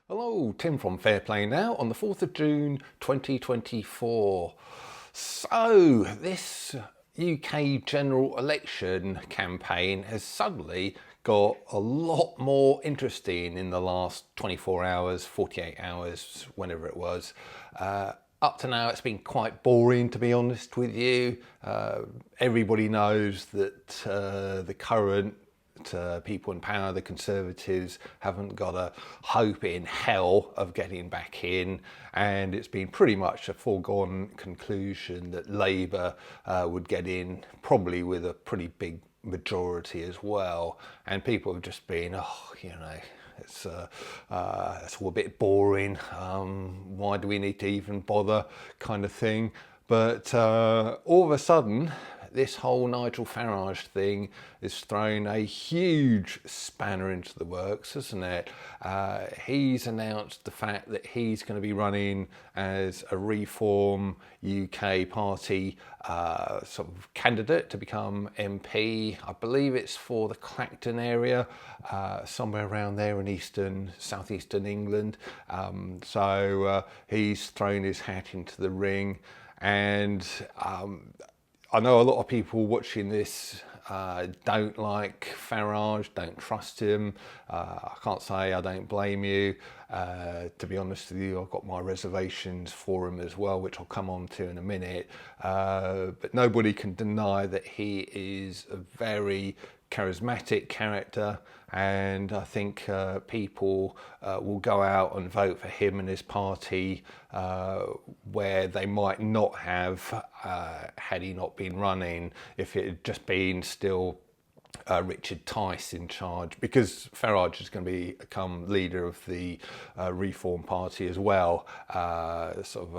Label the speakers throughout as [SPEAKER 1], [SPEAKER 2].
[SPEAKER 1] Hello, Tim from Fair Play Now on the 4th of June 2024. So, this UK general election campaign has suddenly got a lot more interesting in the last 24 hours, 48 hours, whenever it was. Up to now, it's been quite boring, to be honest with you. Everybody knows that the current people in power, the Conservatives, haven't got a hope in hell of getting back in, and it's been pretty much a foregone conclusion that Labour would get in, probably with a pretty big majority as well. And people have just been, it's all a bit boring. Why do we need to even bother, kind of thing. But all of a sudden, this whole Nigel Farage thing is thrown a huge spanner into the works, hasn't it? He's announced the fact that he's going to be running as a Reform UK Party sort of candidate to become MP. I believe it's for the Clacton area, somewhere around there in southeastern England. So he's thrown his hat into the ring, and I know a lot of people watching this don't like Farage, don't trust him. I can't say I don't blame you. To be honest with you, I've got my reservations for him as well, which I'll come on to in a minute. But nobody can deny that he is a very charismatic character, and I think people will go out and vote for him and his party where they might not have had he not been running, if it had just been still Richard Tice in charge, because Farage is going to become leader of the Reform Party as well.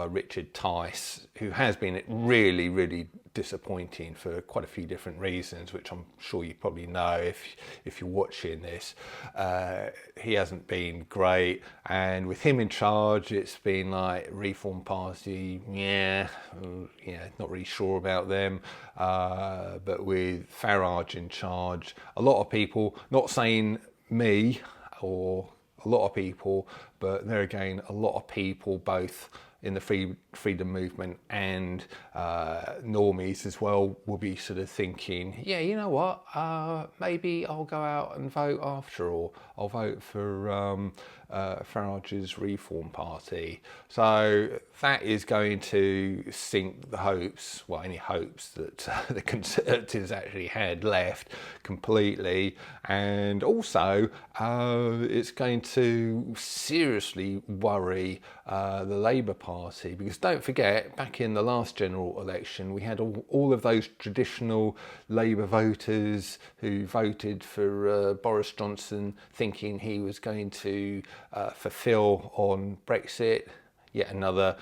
[SPEAKER 1] Richard Tice, who has been really, really disappointing for quite a few different reasons, which I'm sure you probably know if you're watching this. He hasn't been great, and with him in charge, it's been like Reform Party, not really sure about them. But with Farage in charge, a lot of people, not saying me or a lot of people, but there again, a lot of people both in the freedom movement and normies as well will be sort of thinking, yeah, you know what, maybe I'll go out and vote after all. I'll vote for Farage's Reform Party. So that is going to sink the hopes, well, any hopes that the Conservatives actually had left completely. And also it's going to seriously worry the Labour Party, because don't forget, back in the last general election, we had all of those traditional Labour voters who voted for Boris Johnson, thinking he was going to fulfil on Brexit. Yet another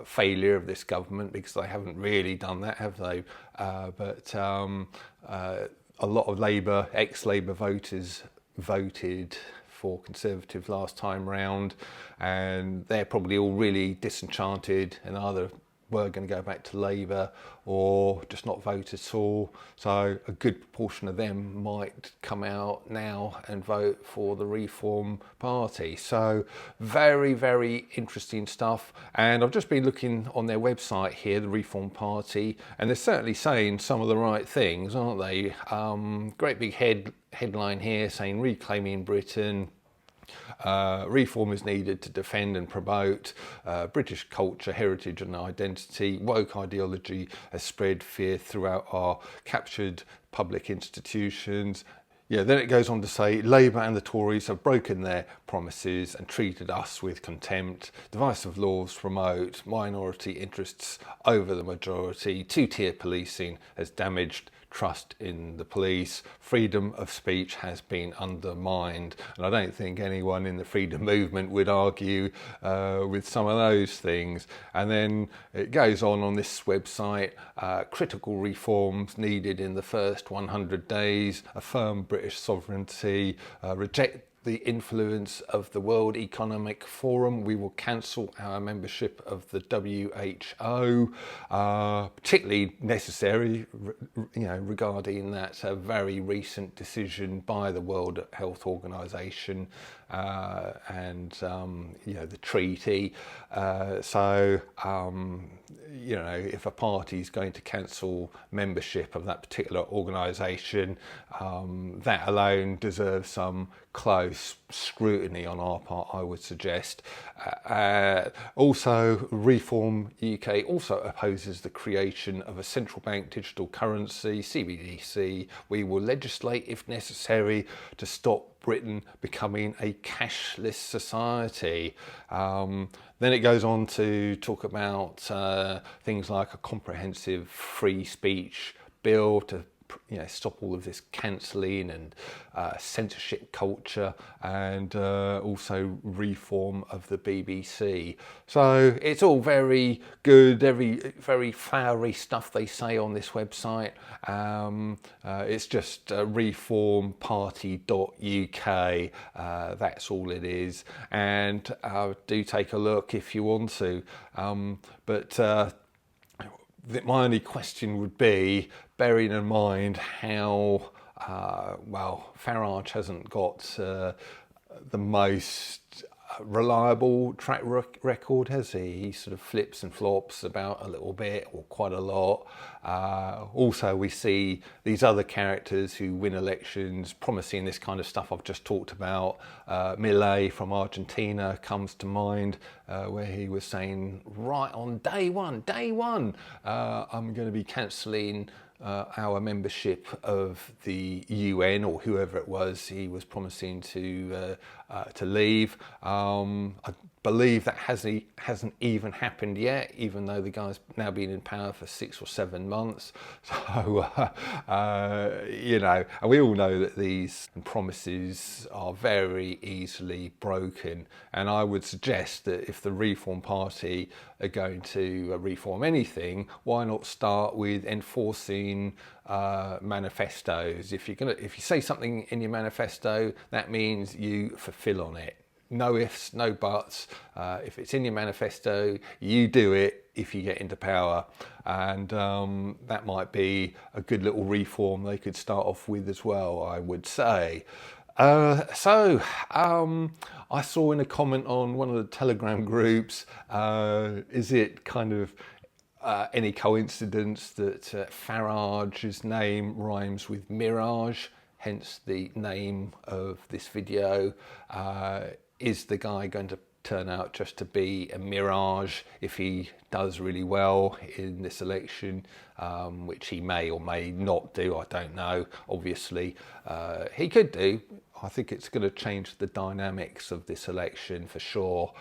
[SPEAKER 1] failure of this government, because they haven't really done that, have they? But a lot of Labour, ex-Labour voters voted for Conservative last time round, and they're probably all really disenchanted and either were going to go back to Labour or just not vote at all. So a good proportion of them might come out now and vote for the Reform Party. So very, very interesting stuff. And I've just been looking on their website here, the Reform Party, and they're certainly saying some of the right things, aren't they? Great big headline here saying reclaiming Britain. Reform is needed to defend and promote British culture, heritage and identity. Woke ideology has spread fear throughout our captured public institutions. Yeah, then it goes on to say Labour and the Tories have broken their promises and treated us with contempt. Divisive laws promote minority interests over the majority. Two-tier policing has damaged trust in the police. Freedom of speech has been undermined. And I don't think anyone in the freedom movement would argue with some of those things. And then it goes on this website, critical reforms needed in the first 100 days, affirm British sovereignty, reject the influence of the World Economic Forum. We will cancel our membership of the WHO, particularly necessary, regarding that very recent decision by the World Health Organization and the treaty. If a party is going to cancel membership of that particular organisation, that alone deserves some close scrutiny on our part, I would suggest. Also, Reform UK also opposes the creation of a central bank digital currency, CBDC. We will legislate if necessary to stop Britain becoming a cashless society. Then it goes on to talk about things like a comprehensive free speech bill to stop all of this cancelling and censorship culture, and also reform of the BBC. So it's all very good, very flowery stuff they say on this website. It's just reformparty.uk. That's all it is, and do take a look if you want to. My only question would be, bearing in mind how Farage hasn't got the most reliable track record, has he? He sort of flips and flops about a little bit, or quite a lot. Also, we see these other characters who win elections promising this kind of stuff I've just talked about. Milei from Argentina comes to mind, where he was saying, right on day one, I'm going to be cancelling our membership of the UN, or whoever it was he was promising to leave. I believe that hasn't even happened yet, even though the guy's now been in power for 6 or 7 months. So, and we all know that these promises are very easily broken. And I would suggest that if the Reform Party are going to reform anything, why not start with enforcing manifestos? If you say something in your manifesto, that means you fulfill on it. No ifs, no buts. If it's in your manifesto, you do it if you get into power. And that might be a good little reform they could start off with as well, I would say. I saw in a comment on one of the Telegram groups, is it kind of any coincidence that Farage's name rhymes with Mirage, hence the name of this video? Is the guy going to turn out just to be a mirage if he does really well in this election, which he may or may not do? I don't know. Obviously, he could do. I think it's going to change the dynamics of this election for sure.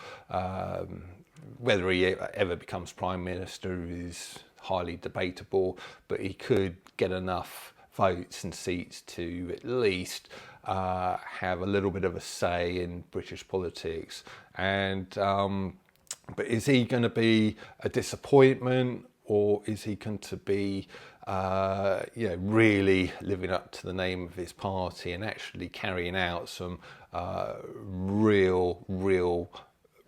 [SPEAKER 1] Whether he ever becomes Prime Minister is highly debatable, but he could get enough votes and seats to at least have a little bit of a say in British politics. And but is he going to be a disappointment, or is he going to be really living up to the name of his party and actually carrying out some real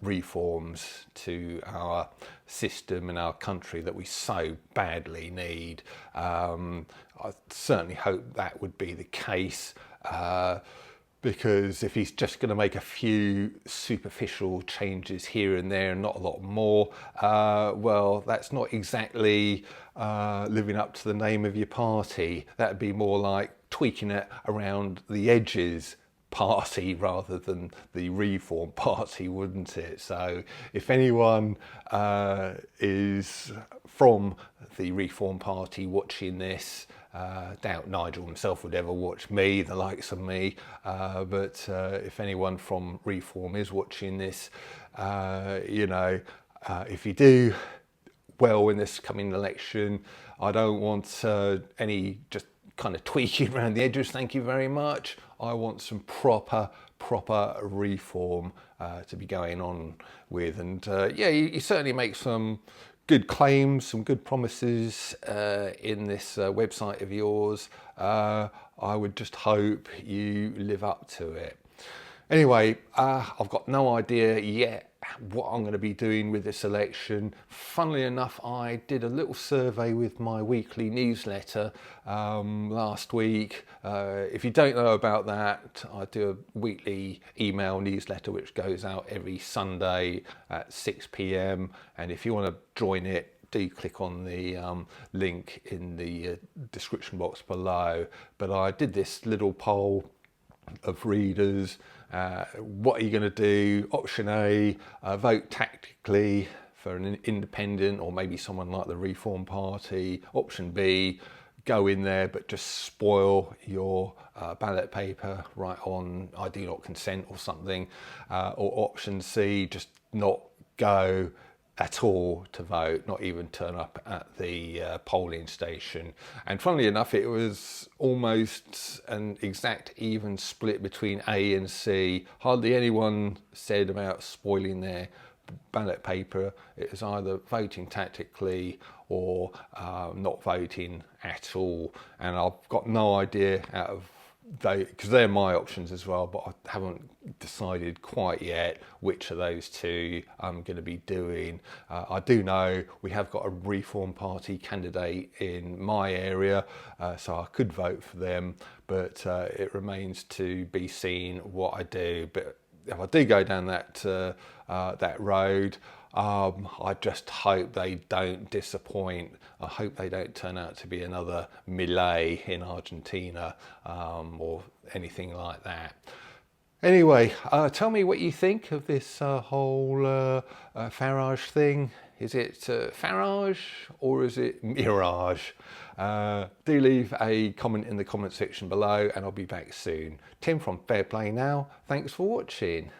[SPEAKER 1] reforms to our system and our country that we so badly need? I certainly hope that would be the case, because if he's just going to make a few superficial changes here and there and not a lot more, well, that's not exactly living up to the name of your party. That'd be more like tweaking it around the edges party rather than the Reform Party, wouldn't it? So if anyone is from the Reform Party watching this, doubt Nigel himself would ever watch me, the likes of me, but if anyone from Reform is watching this, if you do well in this coming election, I don't want any just kind of tweaking around the edges, thank you very much. I want some proper reform to be going on with. And you certainly make some good claims, some good promises in this website of yours. I would just hope you live up to it. Anyway, I've got no idea yet what I'm going to be doing with this election. Funnily enough, I did a little survey with my weekly newsletter last week. If you don't know about that, I do a weekly email newsletter which goes out every Sunday at 6 p.m. and if you want to join it, do click on the link in the description box below. But I did this little poll of readers. What are you going to do? Option A, vote tactically for an independent or maybe someone like the Reform Party. Option B, go in there but just spoil your ballot paper, write on I do not consent or something. Or option C, just not go at all to vote, not even turn up at the polling station. And funnily enough, it was almost an exact even split between A and C. Hardly anyone said about spoiling their ballot paper. It was either voting tactically or not voting at all. And I've got no idea out of because they're my options as well, but I haven't decided quite yet which of those two I'm going to be doing. I do know we have got a Reform Party candidate in my area, so I could vote for them, but it remains to be seen what I do. But if I do go down that road, I just hope they don't disappoint. I hope they don't turn out to be another Milei in Argentina or anything like that. Anyway, tell me what you think of this whole Farage thing. Is it Farage or is it Mirage? Do leave a comment in the comment section below and I'll be back soon. Tim from Fair Play Now. Thanks for watching.